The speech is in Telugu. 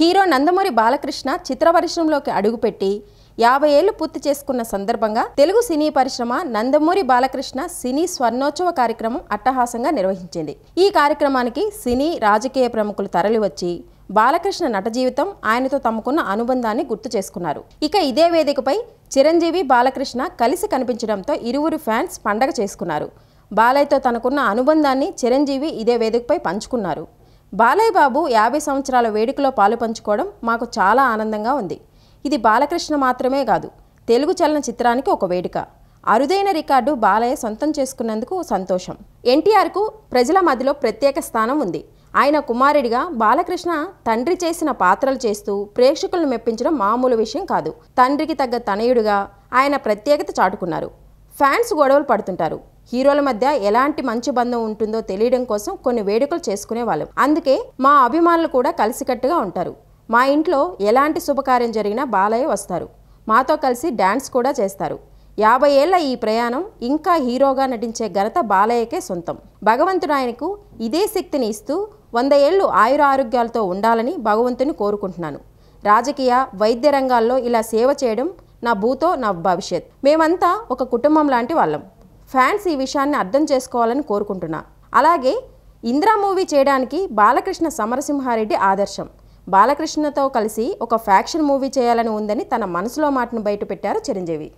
హీరో నందమూరి బాలకృష్ణ చిత్ర పరిశ్రమలోకి అడుగుపెట్టి 50 ఏళ్లు పూర్తి చేసుకున్న సందర్భంగా తెలుగు సినీ పరిశ్రమ నందమూరి బాలకృష్ణ సినీ స్వర్ణోత్సవ కార్యక్రమం అట్టహాసంగా నిర్వహించింది. ఈ కార్యక్రమానికి సినీ రాజకీయ ప్రముఖులు తరలివచ్చి బాలకృష్ణ నట జీవితం, ఆయనతో తమకున్న అనుబంధాన్ని గుర్తు చేసుకున్నారు. ఇక ఇదే వేదికపై చిరంజీవి, బాలకృష్ణ కలిసి కనిపించడంతో ఇరువురు ఫ్యాన్స్ పండగ చేసుకున్నారు. బాలయ్యతో తనకున్న అనుబంధాన్ని చిరంజీవి ఇదే వేదికపై పంచుకున్నారు. బాలయ్య బాబు 50 సంవత్సరాల వేడుకలో పాలు పంచుకోవడం మాకు చాలా ఆనందంగా ఉంది. ఇది బాలకృష్ణ మాత్రమే కాదు, తెలుగు చలనచిత్రానికి ఒక వేడుక. అరుదైన రికార్డు బాలయ్య సొంతం చేసుకున్నందుకు సంతోషం. ఎన్టీఆర్కు ప్రజల మధ్యలో ప్రత్యేక స్థానం ఉంది. ఆయన కుమారుడిగా బాలకృష్ణ తండ్రి చేసిన పాత్రలు చేస్తూ ప్రేక్షకులను మెప్పించడం మామూలు విషయం కాదు. తండ్రికి తగ్గ తనయుడుగా ఆయన ప్రత్యేకత చాటుకున్నారు. ఫ్యాన్స్ గొడవలు పడుతుంటారు. హీరోల మధ్య ఎలాంటి మంచి బంధం ఉంటుందో తెలియడం కోసం కొన్ని వేడుకలు చేసుకునేవాళ్ళం. అందుకే మా అభిమానులు కూడా కలిసికట్టుగా ఉంటారు. మా ఇంట్లో ఎలాంటి శుభకార్యం జరిగినా బాలయ్య వస్తారు. మాతో కలిసి డ్యాన్స్ కూడా చేస్తారు. 50 ఏళ్ల ఈ ప్రయాణం ఇంకా హీరోగా నటించే ఘనత బాలయ్యకే సొంతం. భగవంతుడు ఆయనకు ఇదే శక్తిని ఇస్తూ 100 ఏళ్లు ఆయురారోగ్యాలతో ఉండాలని భగవంతుని కోరుకుంటున్నాను. రాజకీయ, వైద్య రంగాల్లో ఇలా సేవ చేయడం నా భూతో నా భవిష్యత్. మేమంతా ఒక కుటుంబం లాంటి వాళ్ళం. ఫ్యాన్స్ ఈ విషయాన్ని అర్థం చేసుకోవాలని కోరుకుంటున్నా. అలాగే ఇంద్రా మూవీ చేయడానికి బాలకృష్ణ సమరసింహారెడ్డి ఆదర్శం. బాలకృష్ణతో కలిసి ఒక ఫ్యాక్షన్ మూవీ చేయాలని ఉందని తన మనసులో మాటను బయటపెట్టారు చిరంజీవి.